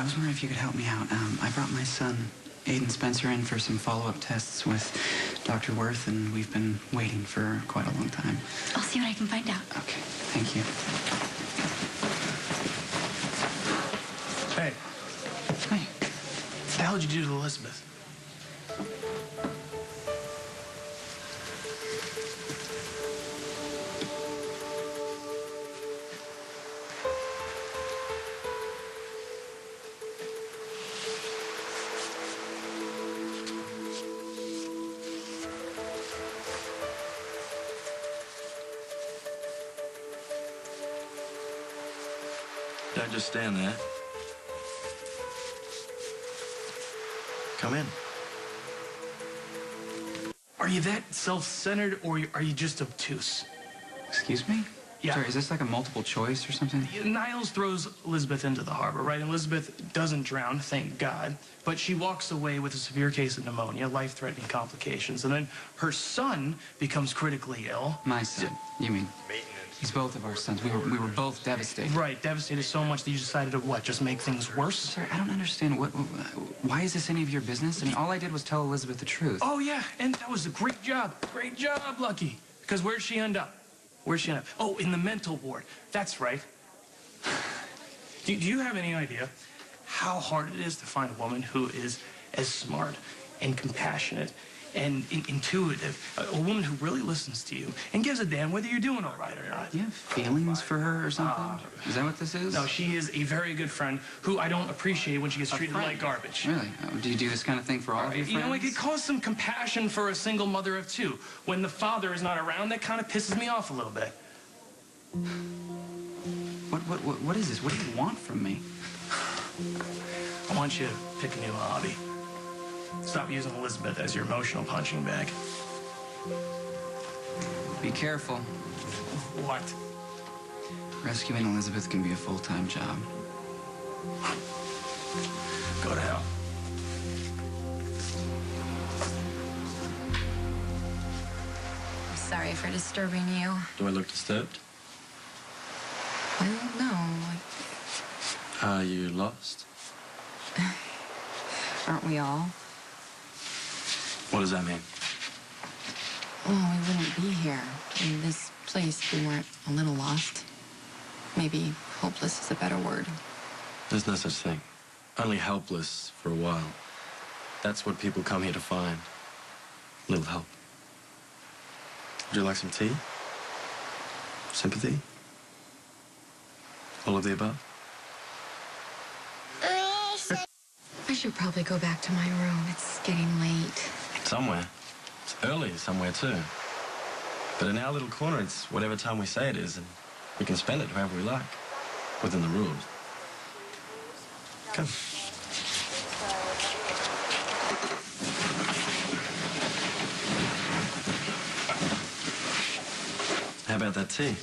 I was wondering if you could help me out. I brought my son, Aiden Spencer, in for some follow-up tests with Dr. Worth, and we've been waiting for quite a long time. I'll see what I can find out. Okay, thank you. Hey. Hey. What the hell did you do to Elizabeth? Don't just stand there. Come in. Are you that self-centered, or are you just obtuse? Excuse me? Yeah. Sorry, is this like a multiple choice or something? Niles throws Elizabeth into the harbor, right? And Elizabeth doesn't drown, thank God. But she walks away with a severe case of pneumonia, life-threatening complications. And then her son becomes critically ill. My son, Ewing. He's both of our sons. We were both devastated. Right, devastated so much that you decided to what, just make things worse? Sorry, I don't understand. Why is this any of your business? I mean, all I did was tell Elizabeth the truth. Oh, yeah, and that was a great job. Great job, Lucky. Because where'd she end up? Where'd she end up? Oh, in the mental ward. That's right. Do you have any idea how hard it is to find a woman who is as smart and compassionate and intuitive, a woman who really listens to you and gives a damn whether you're doing all right or not? Do you have feelings for her or something? Is that what this is? No, she is a very good friend who I don't appreciate when she gets treated friend? like garbage. Really? Do you do this kind of thing for all of your friends? You know, it could cause some compassion for a single mother of two. When the father is not around, that kind of pisses me off a little bit. What is this? What do you want from me? I want you to pick a new hobby. Stop using Elizabeth as your emotional punching bag. Be careful. What? Rescuing Elizabeth can be a full-time job. Go to hell. I'm sorry for disturbing you. Do I look disturbed? I don't know. Are you lost? Aren't we all? What does that mean? Oh, we wouldn't be here in this place if we weren't a little lost. Maybe hopeless is a better word. There's no such thing. Only helpless for a while. That's what people come here to find. A little help. Would you like some tea? Sympathy? All of the above? I should probably go back to my room. It's getting late. Somewhere. It's early somewhere, too. But in our little corner, it's whatever time we say it is, and we can spend it however we like, within the rules. Come. How about that tea?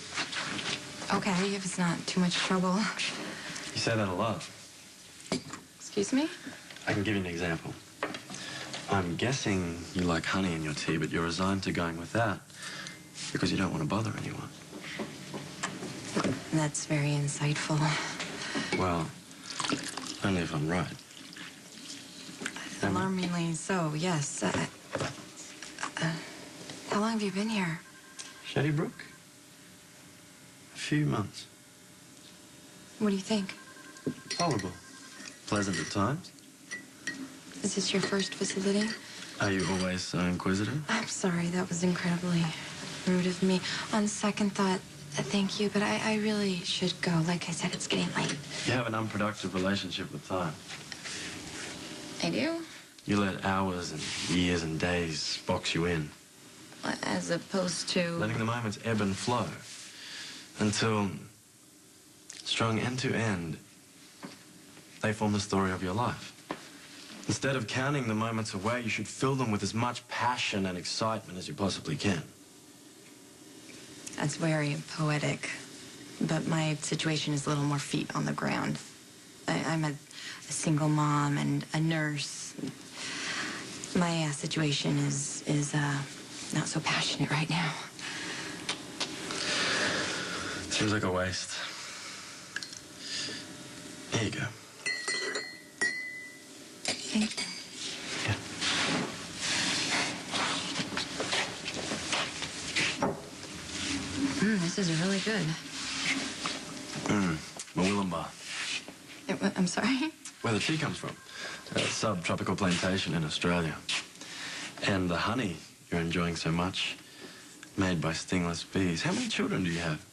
Okay, if it's not too much trouble. You say that a lot. Excuse me? I can give you an example. I'm guessing you like honey in your tea, but you're resigned to going without because you don't want to bother anyone. That's very insightful. Well, only if I'm right. Alarmingly so, yes. How long have you been here? Shady Brook? A few months. What do you think? Tolerable. Pleasant at times. Is this your first facility? Are you always so inquisitive? I'm sorry, that was incredibly rude of me. On second thought, thank you, but I really should go. Like I said, it's getting late. You have an unproductive relationship with time. I do? You let hours and years and days box you in. As opposed to... Letting the moments ebb and flow until, strung end to end, they form the story of your life. Instead of counting the moments away, you should fill them with as much passion and excitement as you possibly can. That's very poetic, but my situation is a little more feet on the ground. I'm a single mom and a nurse. My situation is not so passionate right now. Seems like a waste. Here you go. This is really good. Mawilumba, I'm sorry? where the tea comes from. A subtropical plantation in Australia. And the honey you're enjoying so much, made by stingless bees. How many children do you have?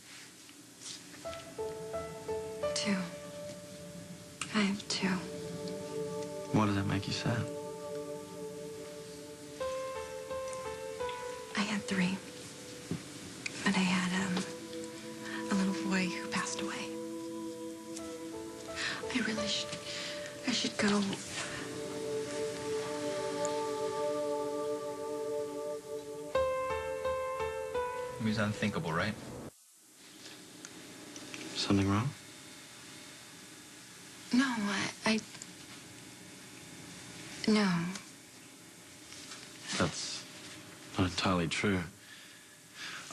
2. I have 2. Why does that make you sad? I had 3. But I had, a little boy who passed away. I should go. It was unthinkable, right? Something wrong? No, No. That's not entirely true.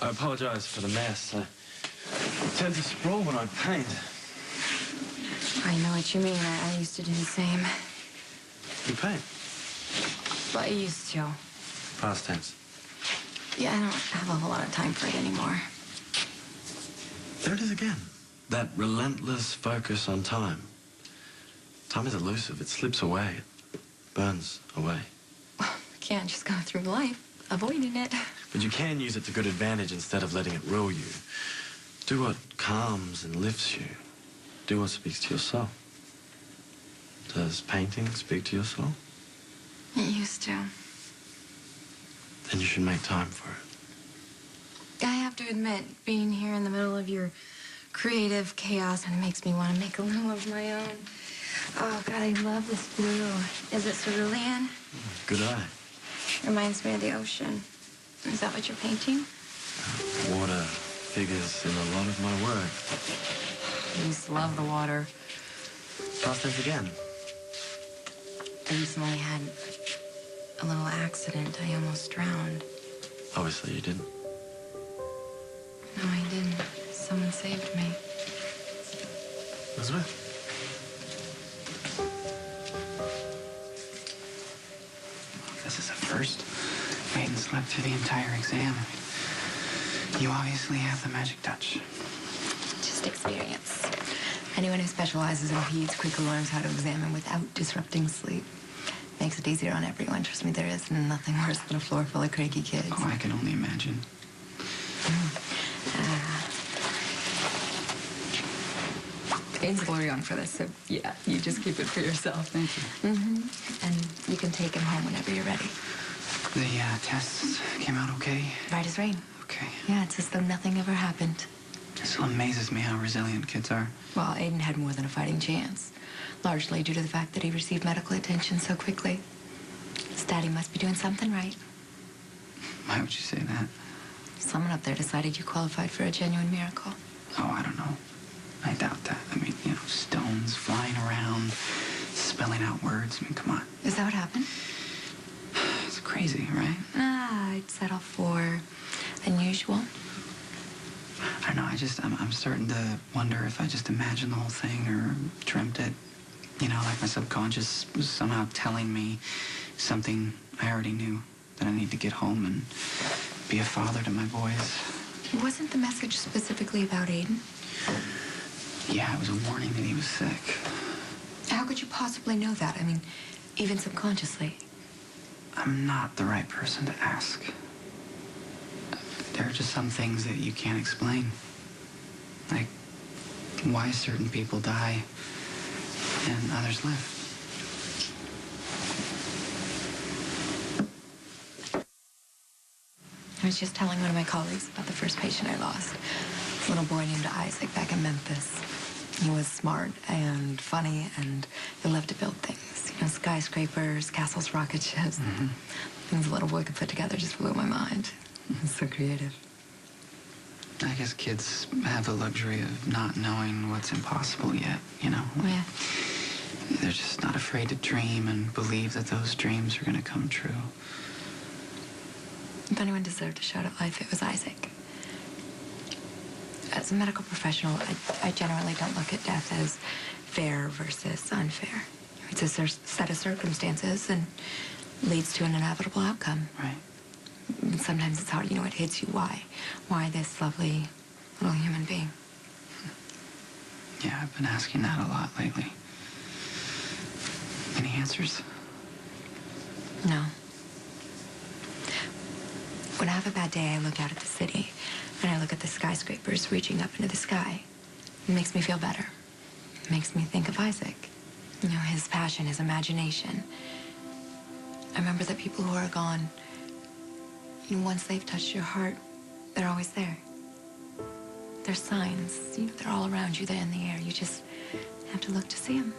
I apologize for the mess. I tend to sprawl when I paint. I know what you mean. I used to do the same. You paint? But I used to. Past tense. Yeah, I don't have a whole lot of time for it anymore. There it is again. That relentless focus on time. Time is elusive. It slips away. It burns away. I can't just go through life avoiding it. But you can use it to good advantage instead of letting it rule you. Do what calms and lifts you. Do what speaks to your soul. Does painting speak to your soul? It used to. Then you should make time for it. I have to admit, being here in the middle of your creative chaos, and it makes me want to make a little of my own. Oh, God, I love this blue. Is it cerulean? Good eye. Reminds me of the ocean. Is that what you're painting? Water figures in a lot of my work. I used to love the water. Past tense again. I recently had a little accident. I almost drowned. Obviously you didn't. No, I didn't. Someone saved me. Elizabeth? This is a first. Aiden slept through the entire exam. You obviously have the magic touch. Just experience. Anyone who specializes in peds quickly learns how to examine without disrupting sleep. Makes it easier on everyone. Trust me, there is nothing worse than a floor full of cranky kids. Oh, I can only imagine. Aiden's glory on for this, so yeah, you just keep it for yourself. Thank you. And you can take him home whenever you're ready. The tests came out okay? Right as rain. Okay. Yeah, it's as though nothing ever happened. It still amazes me how resilient kids are. Well, Aiden had more than a fighting chance, largely due to the fact that he received medical attention so quickly. His daddy must be doing something right. Why would you say that? Someone up there decided you qualified for a genuine miracle. Oh, I don't know. I doubt that. I mean, you know, stones flying around, spelling out words. I mean, come on. Is that what happened? It's crazy, right? I'd settle for unusual. I don't know. I'm starting to wonder if I just imagined the whole thing or dreamt it. You know, like my subconscious was somehow telling me something I already knew, that I need to get home and be a father to my boys. Wasn't the message specifically about Aiden? Yeah, it was a warning that he was sick. How could you possibly know that? I mean, even subconsciously. I'm not the right person to ask. There are just some things that you can't explain. Like why certain people die and others live. I was just telling one of my colleagues about the first patient I lost. A little boy named Isaac back in Memphis. He was smart and funny, and he loved to build things. You know, skyscrapers, castles, rocket ships. Things a little boy could put together just blew my mind. He's so creative. I guess kids have the luxury of not knowing what's impossible yet, you know? Oh, yeah. They're just not afraid to dream and believe that those dreams are going to come true. If anyone deserved a shot at life, it was Isaac. As a medical professional, I generally don't look at death as fair versus unfair. It's a set of circumstances and leads to an inevitable outcome. Right. And sometimes it's hard, you know, it hits you. Why? Why this lovely little human being. Yeah, I've been asking that a lot lately. Any answers? No. When I have a bad day, I look out at the city, and I look at the skyscrapers reaching up into the sky. It makes me feel better. It makes me think of Isaac. You know, his passion, his imagination. I remember that people who are gone, you know, once they've touched your heart, they're always there. They're signs. You know, they're all around you. They're in the air. You just have to look to see them.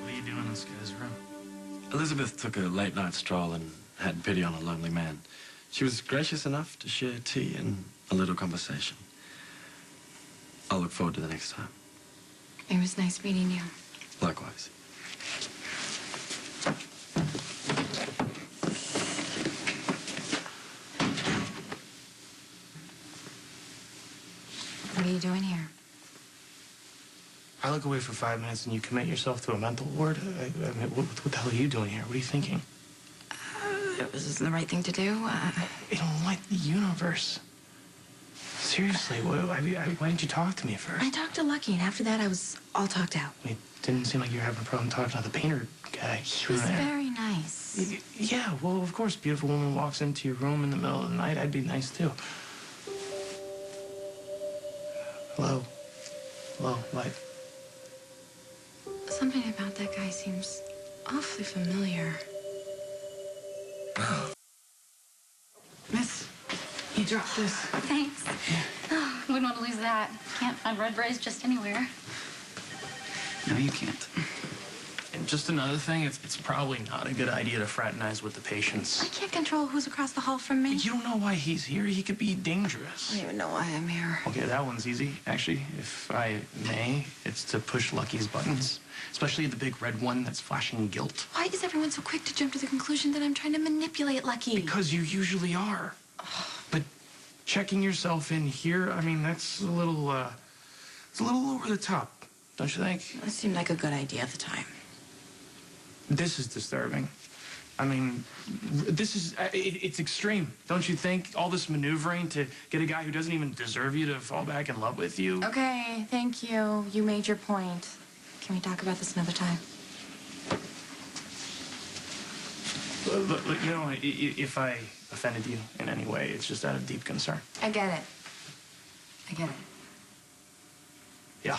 What are you doing in this guy's room? Elizabeth took a late-night stroll and had pity on a lonely man. She was gracious enough to share tea and a little conversation. I'll look forward to the next time. It was nice meeting you. Likewise. What are you doing here? I look away for 5 minutes and you commit yourself to a mental ward? I mean, what the hell are you doing here? What are you thinking? It was the right thing to do. In what universe? Seriously, why didn't you talk to me first? I talked to Lucky, and after that, I was all talked out. It didn't seem like you were having a problem talking to the painter guy. He was very nice. Yeah, well, of course, beautiful woman walks into your room in the middle of the night. I'd be nice, too. Hello? Hello, what? Something about that guy seems awfully familiar. Miss, you dropped this. Thanks. Oh, wouldn't want to lose that. Can't find red berets just anywhere. No, you can't. And just another thing, it's probably not a good idea to fraternize with the patients. I can't control who's across the hall from me. You don't know why he's here. He could be dangerous. I don't even know why I'm here. Okay, that one's easy. Actually, if I may, it's to push Lucky's buttons. Especially the big red one that's flashing guilt. Why is everyone so quick to jump to the conclusion that I'm trying to manipulate Lucky? Because you usually are. But checking yourself in here, I mean, that's a little, it's a little over the top, don't you think? It seemed like a good idea at the time. This is disturbing. I mean, this is, it's extreme, don't you think? All this maneuvering to get a guy who doesn't even deserve you to fall back in love with you. Okay, thank you. You made your point. Can we talk about this another time? Look, you know, if I offended you in any way, it's just out of deep concern. I get it. I get it. Yeah.